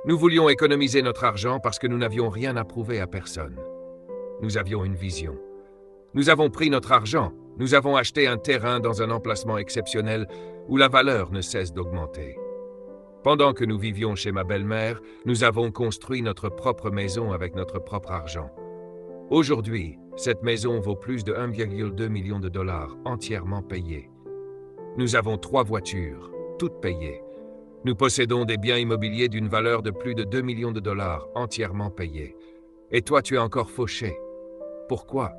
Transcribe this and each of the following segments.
Nous voulions économiser notre argent parce que nous n'avions rien à prouver à personne. Nous avions une vision. Nous avons pris notre argent, nous avons acheté un terrain dans un emplacement exceptionnel où la valeur ne cesse d'augmenter. Pendant que nous vivions chez ma belle-mère, nous avons construit notre propre maison avec notre propre argent. Aujourd'hui, cette maison vaut plus de 1,2 million de dollars, entièrement payée. Nous avons 3 voitures, toutes payées. Nous possédons des biens immobiliers d'une valeur de plus de 2 millions de dollars, entièrement payés. Et toi, tu es encore fauché. Pourquoi?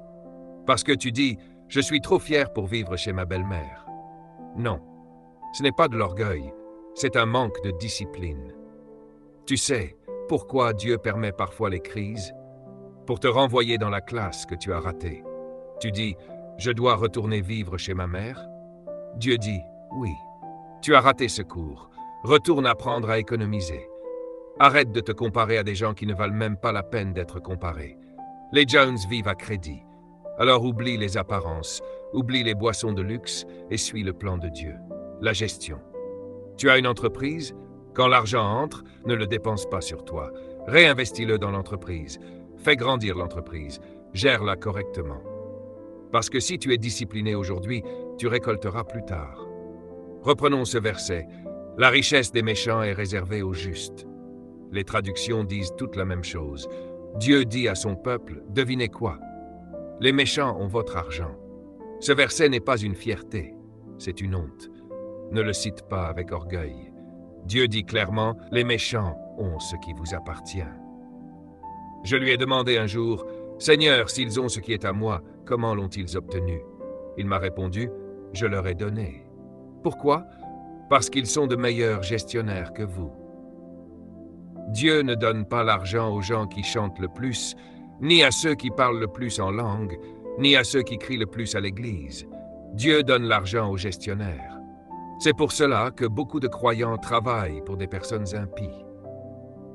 Parce que tu dis « Je suis trop fier pour vivre chez ma belle-mère ». Non, ce n'est pas de l'orgueil, c'est un manque de discipline. Tu sais pourquoi Dieu permet parfois les crises? Pour te renvoyer dans la classe que tu as ratée. Tu dis « Je dois retourner vivre chez ma mère ». Dieu dit « Oui, tu as raté ce cours. Retourne apprendre à économiser. Arrête de te comparer à des gens qui ne valent même pas la peine d'être comparés. Les Jones vivent à crédit. Alors oublie les apparences, oublie les boissons de luxe et suis le plan de Dieu. La gestion. Tu as une entreprise? Quand l'argent entre, ne le dépense pas sur toi. Réinvestis-le dans l'entreprise. Fais grandir l'entreprise. Gère-la correctement. Parce que si tu es discipliné aujourd'hui, tu récolteras plus tard. Reprenons ce verset. La richesse des méchants est réservée aux justes. Les traductions disent toutes la même chose. Dieu dit à son peuple, devinez quoi? Les méchants ont votre argent. Ce verset n'est pas une fierté, c'est une honte. Ne le cite pas avec orgueil. Dieu dit clairement, les méchants ont ce qui vous appartient. Je lui ai demandé un jour, Seigneur, s'ils ont ce qui est à moi, comment l'ont-ils obtenu? Il m'a répondu, je leur ai donné. Pourquoi? Parce qu'ils sont de meilleurs gestionnaires que vous. Dieu ne donne pas l'argent aux gens qui chantent le plus, ni à ceux qui parlent le plus en langue, ni à ceux qui crient le plus à l'église. Dieu donne l'argent aux gestionnaires. C'est pour cela que beaucoup de croyants travaillent pour des personnes impies.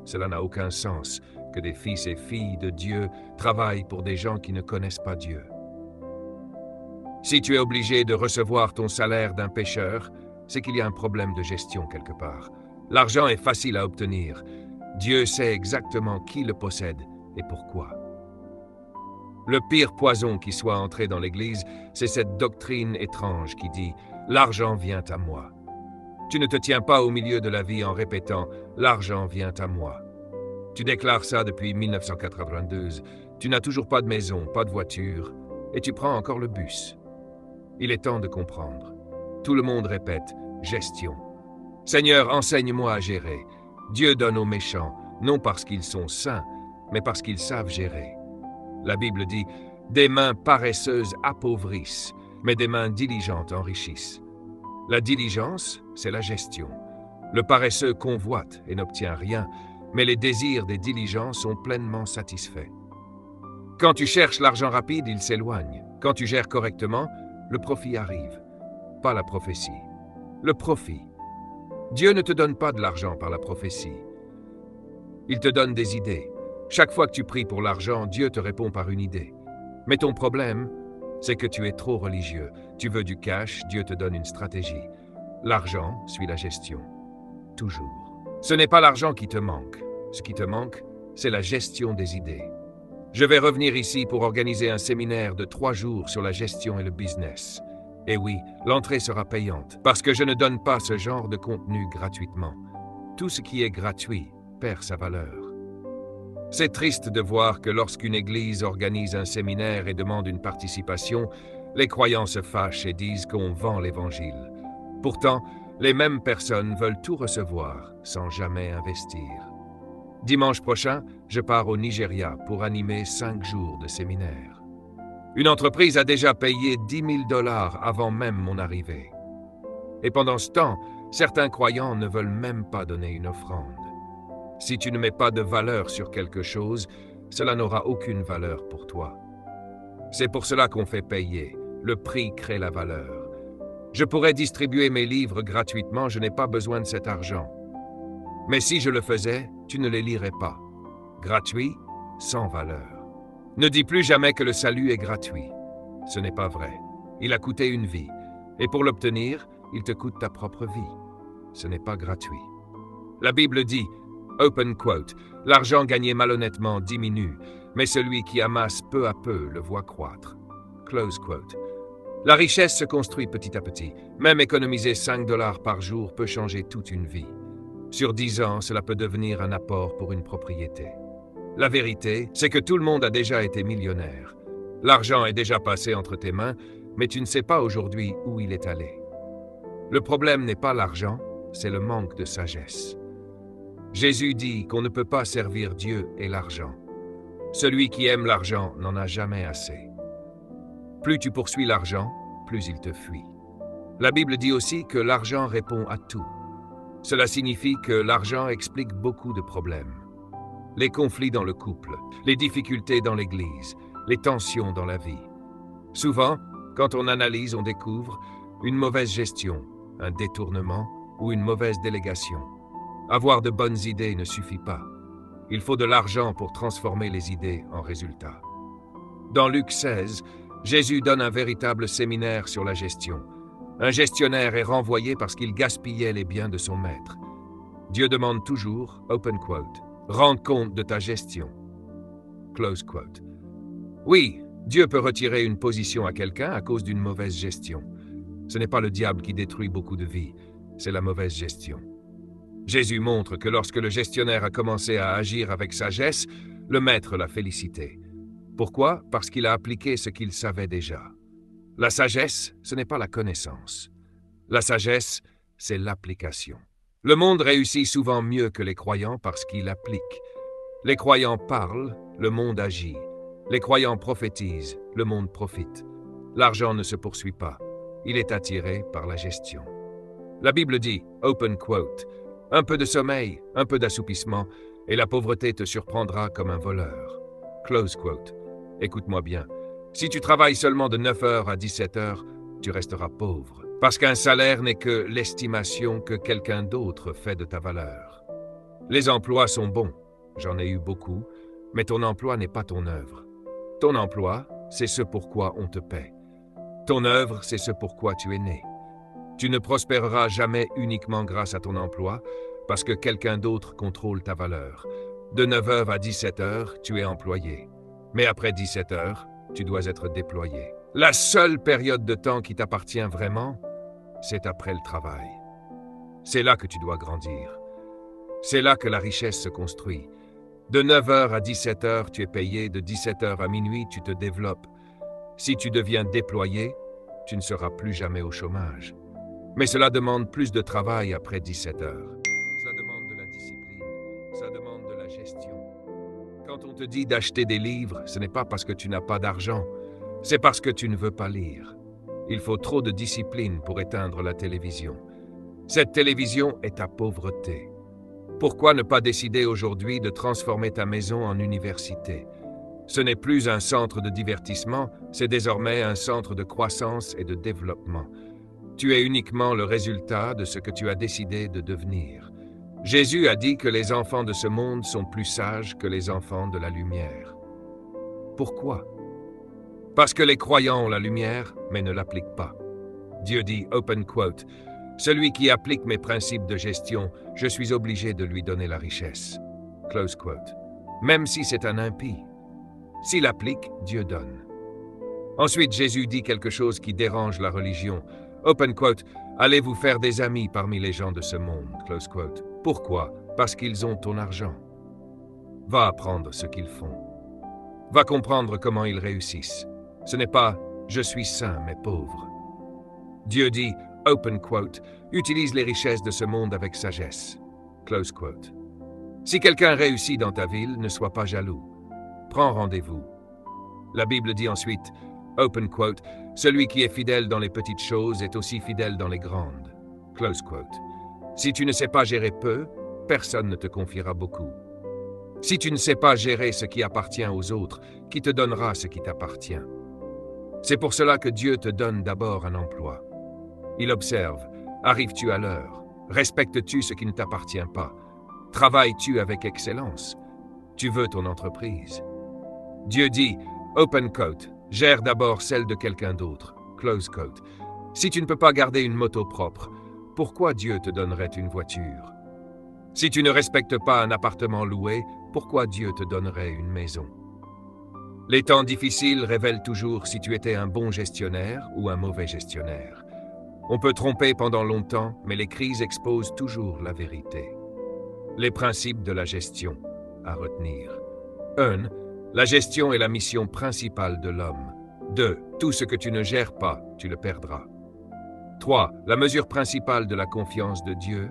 Cela n'a aucun sens que des fils et filles de Dieu travaillent pour des gens qui ne connaissent pas Dieu. Si tu es obligé de recevoir ton salaire d'un pêcheur, c'est qu'il y a un problème de gestion quelque part. L'argent est facile à obtenir. Dieu sait exactement qui le possède et pourquoi. Le pire poison qui soit entré dans l'Église, c'est cette doctrine étrange qui dit « l'argent vient à moi ». Tu ne te tiens pas au milieu de la vie en répétant « l'argent vient à moi ». Tu déclares ça depuis 1992. Tu n'as toujours pas de maison, pas de voiture, et tu prends encore le bus. Il est temps de comprendre. Tout le monde répète « gestion ». Seigneur, enseigne-moi à gérer. Dieu donne aux méchants, non parce qu'ils sont saints, mais parce qu'ils savent gérer. La Bible dit « des mains paresseuses appauvrissent, mais des mains diligentes enrichissent ». La diligence, c'est la gestion. Le paresseux convoite et n'obtient rien, mais les désirs des diligents sont pleinement satisfaits. Quand tu cherches l'argent rapide, il s'éloigne. Quand tu gères correctement, le profit arrive. Pas la prophétie. Le profit. Dieu ne te donne pas de l'argent par la prophétie. Il te donne des idées. Chaque fois que tu pries pour l'argent, Dieu te répond par une idée. Mais ton problème, c'est que tu es trop religieux. Tu veux du cash, Dieu te donne une stratégie. L'argent suit la gestion. Toujours. Ce n'est pas l'argent qui te manque. Ce qui te manque, c'est la gestion des idées. Je vais revenir ici pour organiser un séminaire de 3 jours sur la gestion et le business. Et oui, l'entrée sera payante, parce que je ne donne pas ce genre de contenu gratuitement. Tout ce qui est gratuit perd sa valeur. C'est triste de voir que lorsqu'une église organise un séminaire et demande une participation, les croyants se fâchent et disent qu'on vend l'évangile. Pourtant, les mêmes personnes veulent tout recevoir sans jamais investir. Dimanche prochain, je pars au Nigeria pour animer 5 jours de séminaire. Une entreprise a déjà payé 10 000 $ avant même mon arrivée. Et pendant ce temps, certains croyants ne veulent même pas donner une offrande. Si tu ne mets pas de valeur sur quelque chose, cela n'aura aucune valeur pour toi. C'est pour cela qu'on fait payer. Le prix crée la valeur. Je pourrais distribuer mes livres gratuitement, je n'ai pas besoin de cet argent. Mais si je le faisais, tu ne les lirais pas. Gratuit, sans valeur. Ne dis plus jamais que le salut est gratuit. Ce n'est pas vrai. Il a coûté une vie. Et pour l'obtenir, il te coûte ta propre vie. Ce n'est pas gratuit. La Bible dit, Open quote. L'argent gagné malhonnêtement diminue, mais celui qui amasse peu à peu le voit croître. Close quote. La richesse se construit petit à petit. Même économiser 5 dollars par jour peut changer toute une vie. Sur 10 ans, cela peut devenir un apport pour une propriété. La vérité, c'est que tout le monde a déjà été millionnaire. L'argent est déjà passé entre tes mains, mais tu ne sais pas aujourd'hui où il est allé. Le problème n'est pas l'argent, c'est le manque de sagesse. Jésus dit qu'on ne peut pas servir Dieu et l'argent. Celui qui aime l'argent n'en a jamais assez. Plus tu poursuis l'argent, plus il te fuit. La Bible dit aussi que l'argent répond à tout. Cela signifie que l'argent explique beaucoup de problèmes. Les conflits dans le couple, les difficultés dans l'Église, les tensions dans la vie. Souvent, quand on analyse, on découvre une mauvaise gestion, un détournement ou une mauvaise délégation. Avoir de bonnes idées ne suffit pas. Il faut de l'argent pour transformer les idées en résultats. Dans Luc 16, Jésus donne un véritable séminaire sur la gestion. Un gestionnaire est renvoyé parce qu'il gaspillait les biens de son maître. Dieu demande toujours, open quote, « Rends compte de ta gestion ». Close quote. Oui, Dieu peut retirer une position à quelqu'un à cause d'une mauvaise gestion. Ce n'est pas le diable qui détruit beaucoup de vies, c'est la mauvaise gestion. Jésus montre que lorsque le gestionnaire a commencé à agir avec sagesse, le maître l'a félicité. Pourquoi? Parce qu'il a appliqué ce qu'il savait déjà. La sagesse, ce n'est pas la connaissance. La sagesse, c'est l'application. Le monde réussit souvent mieux que les croyants parce qu'il applique. Les croyants parlent, le monde agit. Les croyants prophétisent, le monde profite. L'argent ne se poursuit pas. Il est attiré par la gestion. La Bible dit, open quote, « Un peu de sommeil, un peu d'assoupissement, et la pauvreté te surprendra comme un voleur. » Close quote. Écoute-moi bien. Si tu travailles seulement de 9 heures à 17 heures, tu resteras pauvre. Parce qu'un salaire n'est que l'estimation que quelqu'un d'autre fait de ta valeur. Les emplois sont bons, j'en ai eu beaucoup, mais ton emploi n'est pas ton œuvre. Ton emploi, c'est ce pourquoi on te paie. Ton œuvre, c'est ce pourquoi tu es né. Tu ne prospéreras jamais uniquement grâce à ton emploi, parce que quelqu'un d'autre contrôle ta valeur. De 9 heures à 17 heures, tu es employé. Mais après 17 heures, tu dois être déployé. La seule période de temps qui t'appartient vraiment, c'est après le travail. C'est là que tu dois grandir. C'est là que la richesse se construit. De 9 heures à 17 heures, tu es payé. De 17 heures à minuit, tu te développes. Si tu deviens déployé, tu ne seras plus jamais au chômage. Mais cela demande plus de travail après 17 heures. Ça demande de la discipline. Ça demande de la gestion. Quand on te dit d'acheter des livres, ce n'est pas parce que tu n'as pas d'argent. C'est parce que tu ne veux pas lire. Il faut trop de discipline pour éteindre la télévision. Cette télévision est ta pauvreté. Pourquoi ne pas décider aujourd'hui de transformer ta maison en université? Ce n'est plus un centre de divertissement, c'est désormais un centre de croissance et de développement. Tu es uniquement le résultat de ce que tu as décidé de devenir. Jésus a dit que les enfants de ce monde sont plus sages que les enfants de la lumière. Pourquoi? Parce que les croyants ont la lumière, mais ne l'appliquent pas. Dieu dit, open quote, « Celui qui applique mes principes de gestion, je suis obligé de lui donner la richesse. » Close quote. Même si c'est un impie. S'il applique, Dieu donne. Ensuite, Jésus dit quelque chose qui dérange la religion. Open quote, « Allez vous faire des amis parmi les gens de ce monde. » Close quote. Pourquoi? Parce qu'ils ont ton argent. Va apprendre ce qu'ils font. Va comprendre comment ils réussissent. Ce n'est pas « je suis saint mais pauvre ». Dieu dit, open quote, « Utilise les richesses de ce monde avec sagesse. » Close quote. Si quelqu'un réussit dans ta ville, ne sois pas jaloux. Prends rendez-vous. La Bible dit ensuite, open quote, « Celui qui est fidèle dans les petites choses est aussi fidèle dans les grandes. » Close quote. Si tu ne sais pas gérer peu, personne ne te confiera beaucoup. Si tu ne sais pas gérer ce qui appartient aux autres, qui te donnera ce qui t'appartient? C'est pour cela que Dieu te donne d'abord un emploi. Il observe, arrives-tu à l'heure? Respectes-tu ce qui ne t'appartient pas? Travailles-tu avec excellence? Tu veux ton entreprise? Dieu dit, open quote, gère d'abord celle de quelqu'un d'autre, close quote. Si tu ne peux pas garder une moto propre, pourquoi Dieu te donnerait une voiture? Si tu ne respectes pas un appartement loué, pourquoi Dieu te donnerait une maison? Les temps difficiles révèlent toujours si tu étais un bon gestionnaire ou un mauvais gestionnaire. On peut tromper pendant longtemps, mais les crises exposent toujours la vérité. Les principes de la gestion à retenir. 1. La gestion est la mission principale de l'homme. 2. Tout ce que tu ne gères pas, tu le perdras. 3. La mesure principale de la confiance de Dieu,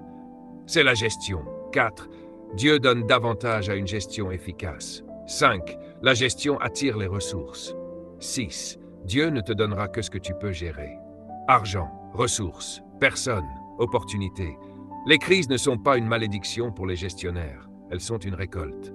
c'est la gestion. 4. Dieu donne davantage à une gestion efficace. 5. La gestion attire les ressources. 6. Dieu ne te donnera que ce que tu peux gérer. Argent, ressources, personnes, opportunités. Les crises ne sont pas une malédiction pour les gestionnaires, elles sont une récolte.